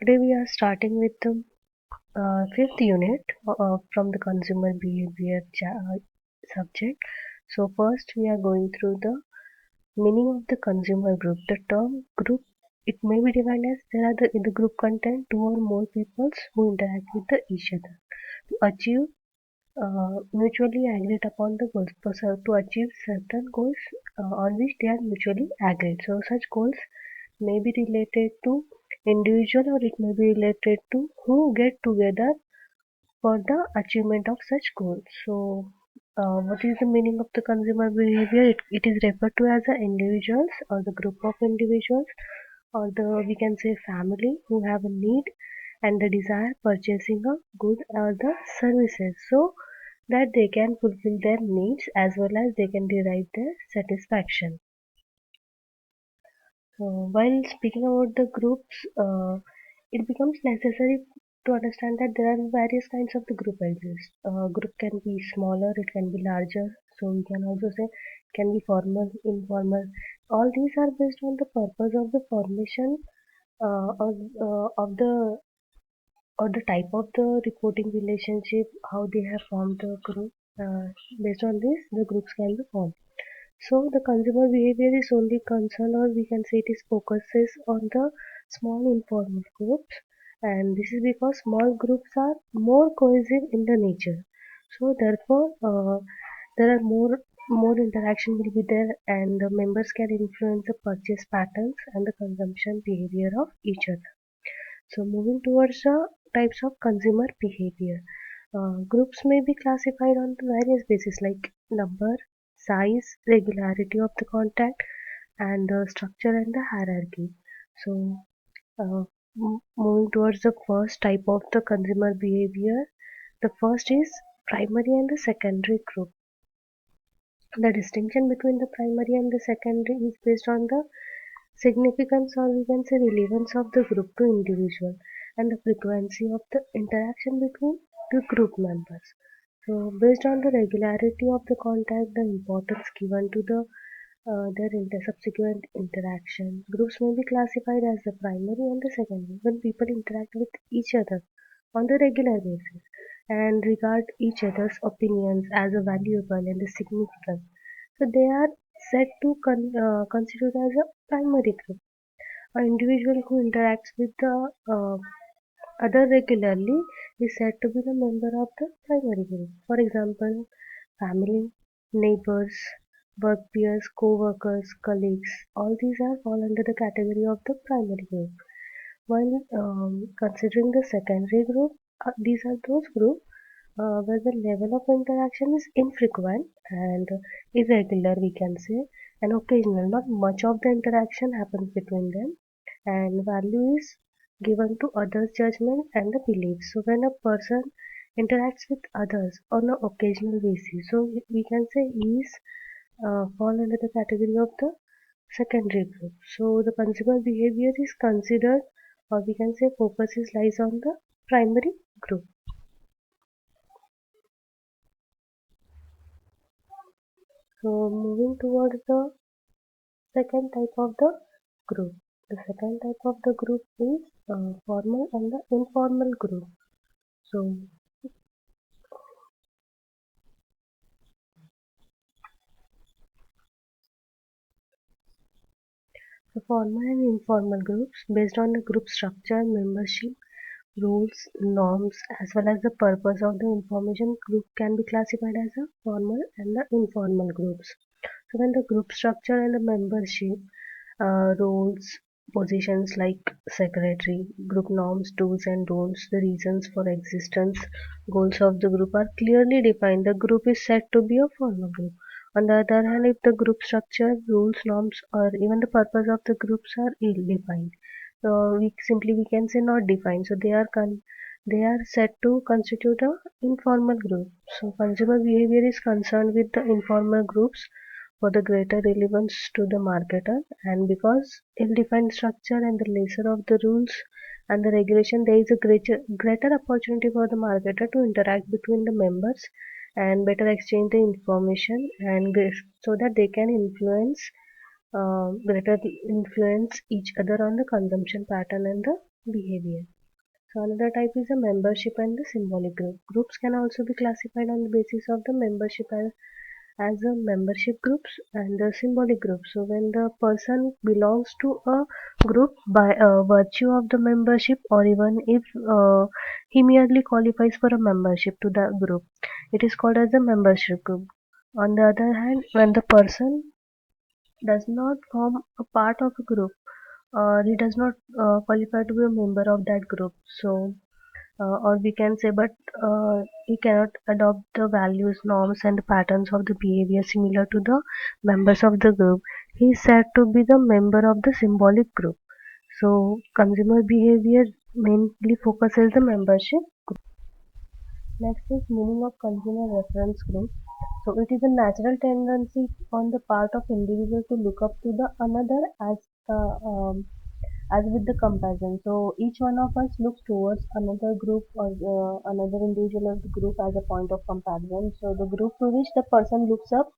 Today we are starting with the fifth unit from the consumer behavior subject. So first we are going through the meaning of the consumer group. The term group, it may be defined as there are in the group contain two or more peoples who interact with each other to achieve mutually agreed upon the goals. So to achieve certain goals on which they are mutually agreed. So such goals may be related to individual or it may be related to who get together for the achievement of such goals. So, what is the meaning of the consumer behavior? It is referred to as the individuals or the group of individuals or the we can say family who have a need and the desire purchasing a good or the services so that they can fulfill their needs as well as they can derive their satisfaction. So, while speaking about the groups, it becomes necessary to understand that there are various kinds of the group exist. Group can be smaller, it can be larger. So we can also say it can be formal, informal. All these are based on the purpose of the formation of the or the type of the reporting relationship, how they have formed the group. Based on this, the groups can be formed. So the consumer behavior is only concerned, or we can say it is focuses on the small informal groups, and this is because small groups are more cohesive in the nature. So therefore, there are more interaction will be there, and the members can influence the purchase patterns and the consumption behavior of each other. So moving towards the types of consumer behavior. Groups may be classified on the various bases like number, size, regularity of the contact, and the structure and the hierarchy. So, uh, moving towards the first type of the consumer behavior, the first is primary and the secondary group. The distinction between the primary and the secondary is based on the significance or we can say relevance of the group to individual and the frequency of the interaction between the group members. So based on the regularity of the contact, the importance given to their subsequent interaction, groups may be classified as the primary and the secondary when people interact with each other on the regular basis and regard each other's opinions as a valuable and a significant. So they are said to considered as a primary group. An individual who interacts with the other regularly is said to be the member of the primary group. For example, family, neighbors, work peers, co-workers, colleagues, all these are fall under the category of the primary group. While considering the secondary group, these are those groups where the level of interaction is infrequent and irregular, we can say, and occasional. Not much of the interaction happens between them, and value is given to others' judgment and the beliefs. So when a person interacts with others on an occasional basis, so we can say is fall under the category of the secondary group. So the consumer behavior is considered, or we can say focuses lies on the primary group. So moving towards the second type of the group. The second type of the group is formal and the informal group. So the formal and informal groups based on the group structure, membership, rules, norms, as well as the purpose of the information group can be classified as a formal and the informal groups. So when the group structure and the membership roles, positions like secretary, group norms, do's and don'ts, the reasons for existence, goals of the group are clearly defined. The group is said to be a formal group. On the other hand, if the group structure, rules, norms, or even the purpose of the groups are ill-defined, so we can say not defined. So they are said to constitute a informal group. So consumer behavior is concerned with the informal groups for the greater relevance to the marketer, and because ill-defined structure and the lesser of the rules and the regulation, there is a greater opportunity for the marketer to interact between the members and better exchange the information and so that they can greater influence each other on the consumption pattern and the behavior. So another type is a membership and the symbolic group. Groups can also be classified on the basis of the membership as a membership groups and the symbolic groups. So when the person belongs to a group by virtue of the membership, or even if he merely qualifies for a membership to the group, it is called as a membership group. On the other hand, when the person does not form a part of a group, or he does not qualify to be a member of that group, so or we can say, but he cannot adopt the values, norms, and patterns of the behavior similar to the members of the group. He is said to be the member of the symbolic group. So, consumer behavior mainly focuses the membership. Next is meaning of consumer reference group. So, it is a natural tendency on the part of individual to look up to the another as with the comparison. So each one of us looks towards another group or another individual of the group as a point of comparison. So the group to which the person looks up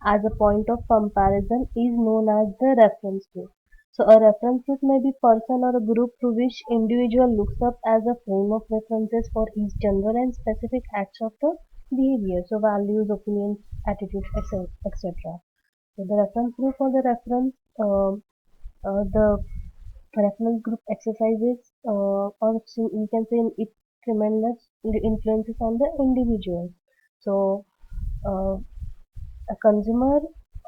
as a point of comparison is known as the reference group. So a reference group may be person or a group to which individual looks up as a frame of references for each general and specific acts of the behavior. So values, opinions, attitudes, etc. So the reference group or the reference the reference group exercises or we can say it tremendous influences on the individual. So uh, a consumer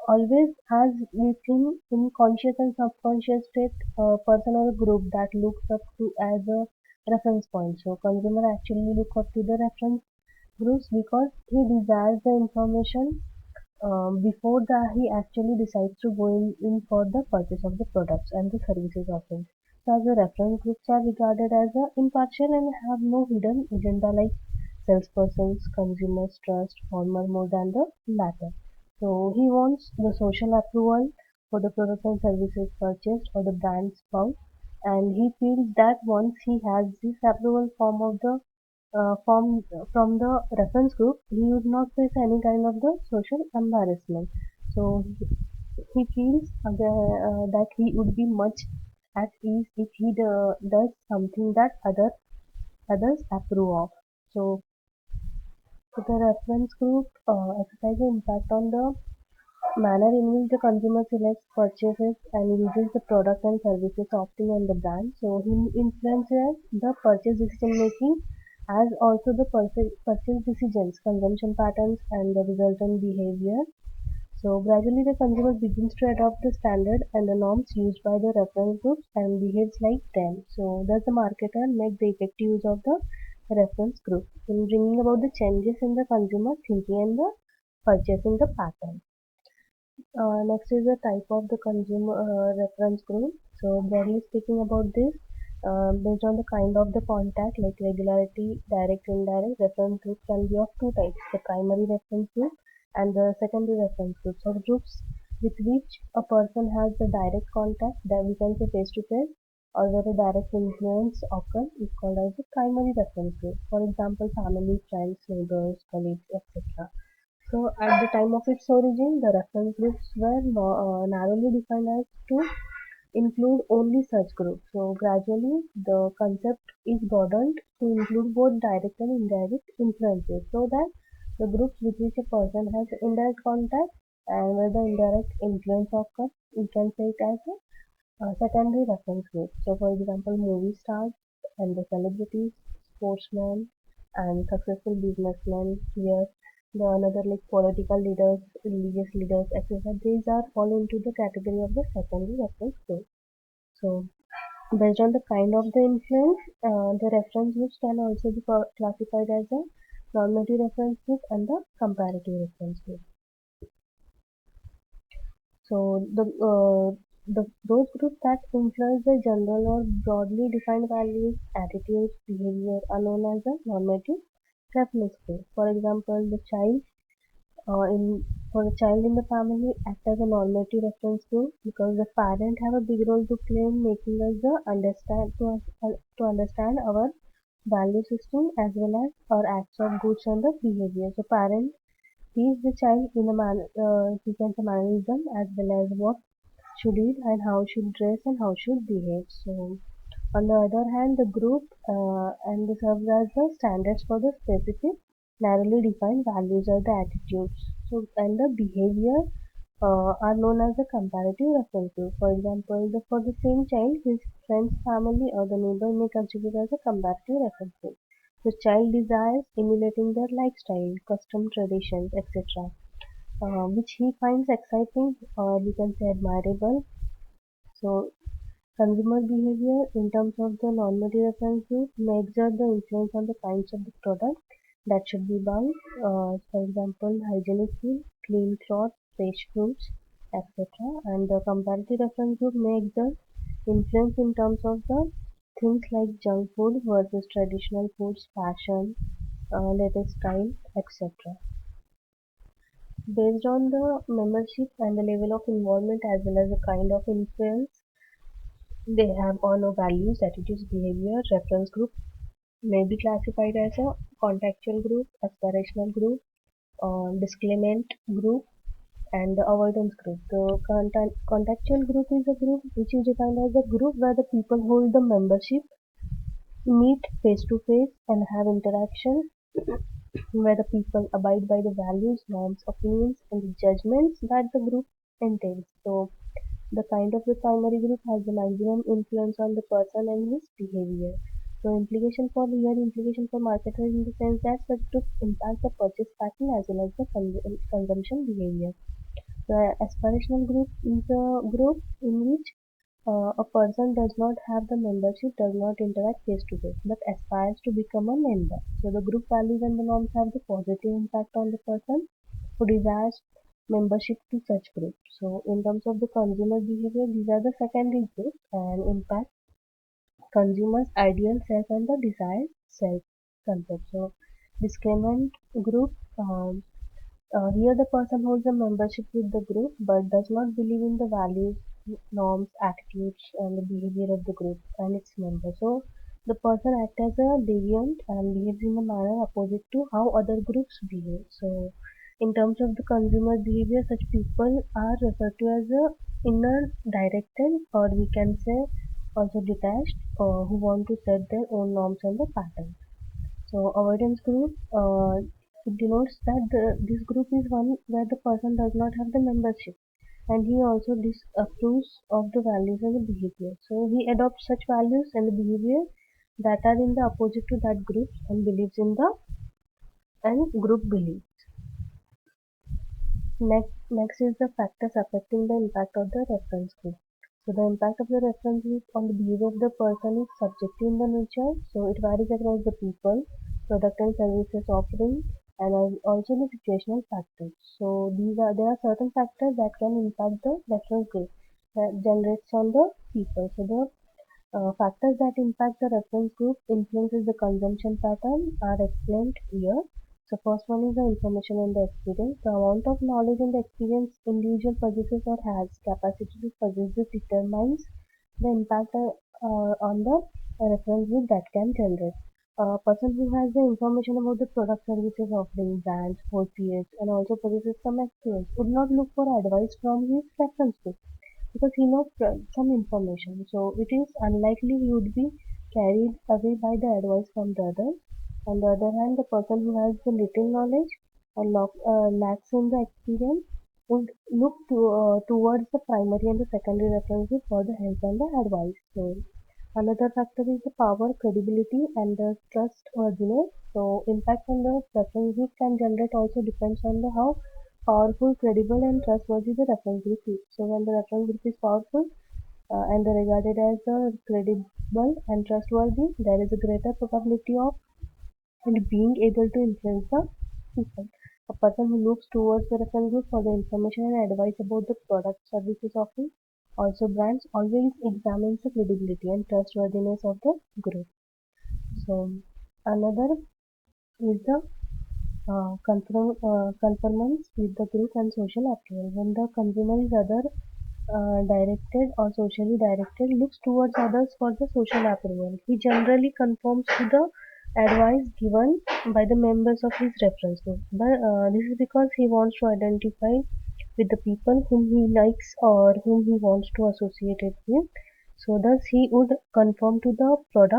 always has within in conscious and subconscious state a person or a group that looks up to as a reference point. So consumer actually look up to the reference groups because he desires the information before that he actually decides to go in for the purchase of the products and the services of it. So as the reference groups are regarded as impartial and have no hidden agenda like salespersons, consumers trust former more than the latter. So he wants the social approval for the products and services purchased or the brand spout, and he feels that once he has this approval from the reference group, he would not face any kind of the social embarrassment. So he feels that he would be much at ease if he does something that others approve of. So, the reference group exercises impact on the manner in which the consumer selects, purchases, and uses the product and services opting on the brand. So he influences the purchase decision making as also the purchase decisions, consumption patterns, and the resultant behavior. So gradually the consumer begins to adopt the standard and the norms used by the reference groups and behaves like them. So thus the marketer make the effective use of the reference group in bringing about the changes in the consumer thinking and the purchasing the pattern. Next is the type of the consumer reference group. So broadly speaking about this, based on the kind of the contact like regularity, direct, indirect, reference group can be of two types: the primary reference group and the secondary reference group. So the groups with which a person has the direct contact that we can say face to face or where a direct influence occurs is called as the primary reference group. For example, family, friends, neighbors, colleagues, etc. So, at the time of its origin, the reference groups were narrowly defined as to include only such groups. So, gradually, the concept is broadened to include both direct and indirect influences so that the groups with which a person has indirect contact and where the indirect influence occurs, we can say it as a secondary reference group. So, for example, movie stars and the celebrities, sportsmen, and successful businessmen here. The another like political leaders, religious leaders, etc. These are all into the category of the secondary reference group. So, based on the kind of the influence, the reference groups can also be classified as a normative reference group and the comparative reference group. So those groups that influence the general or broadly defined values, attitudes, behavior are known as a normative reference group. For example, the child in for the child in the family act as a normative reference group because the parent have a big role to play in making us the to understand our value system as well as our acts of goods and the behavior. So parent teach the child in a sequence of mannerism as well as what should eat and how should dress and how should behave. So On the other hand, the group and serves as the standards for the specific narrowly defined values or the attitudes. So, and the behavior are known as the comparative reference group. For example, for the same child, his friend's family or the neighbor may consider as a comparative reference group. The child desires emulating their lifestyle, custom traditions, etc., which he finds exciting or we can say admirable. So, consumer behavior in terms of the normative reference group may exert the influence on the kinds of the product that should be bought. For example, hygienic food, clean clothes, fresh fruits, etc. And the comparative reference group may exert influence in terms of the things like junk food versus traditional foods, fashion, latest style, etc. Based on the membership and the level of involvement as well as the kind of influence they have on our values, attitudes, behavior, reference group may be classified as a contextual group, aspirational group, disclaimant group, and the avoidance group. The contextual group is a group which is defined as a group where the people hold the membership, meet face to face, and have interaction, where the people abide by the values, norms, opinions, and the judgments that the group entails. So, the kind of the primary group has the maximum influence on the person and his behavior. So implication for marketer in the sense that such groups impact the purchase pattern as well as the consumption behavior. The aspirational group is a group in which a person does not have the membership, does not interact face to face, but aspires to become a member. So the group values and the norms have the positive impact on the person who desires membership to such group. So in terms of the consumer behavior, these are the secondary groups and impact consumers' ideal self and the desired self concept. So disclaimant group here the person holds a membership with the group but does not believe in the values, norms, attitudes and the behavior of the group and its members. So the person acts as a deviant and behaves in a manner opposite to how other groups behave. So in terms of the consumer behavior, such people are referred to as a inner directed or we can say also detached who want to set their own norms and the patterns. So avoidance group it denotes that this group is one where the person does not have the membership and he also disapproves of the values and the behavior. So he adopts such values and the behavior that are in the opposite to that group and believes in the and group belief. Next is the factors affecting the impact of the reference group. So the impact of the reference group on the behavior of the person is subjective in the nature. So it varies across the people, product and services offering, and also the situational factors. So there are certain factors that can impact the reference group that generates on the people. So the factors that impact the reference group influences the consumption pattern are explained here. So first one is the information and the experience. The amount of knowledge and the experience individual possesses or has capacity to possess determines the impact on the reference group that can generate. A person who has the information about the product services offering brands, periods, and also possesses some experience would not look for advice from his reference group because he knows some information. So it is unlikely he would be carried away by the advice from the others. On the other hand, the person who has the little knowledge or lacks in the experience would look towards the primary and the secondary references for the help and the advice. So another factor is the power, credibility, and the trustworthiness. So impact on the reference group can generate also depends on the how powerful, credible, and trustworthy the reference group is. So when the reference group is powerful and regarded as credible and trustworthy, there is a greater probability of being able to influence the people. A person who looks towards the reference group for the information and advice about the product services offering, also brands, always examines the credibility and trustworthiness of the group. So another is the conformance with the group and social approval. When the consumer is other directed or socially directed looks towards others for the social approval. He generally conforms to the advice given by the members of his reference group. But this is because he wants to identify with the people whom he likes or whom he wants to associate it with. So thus he would conform to the product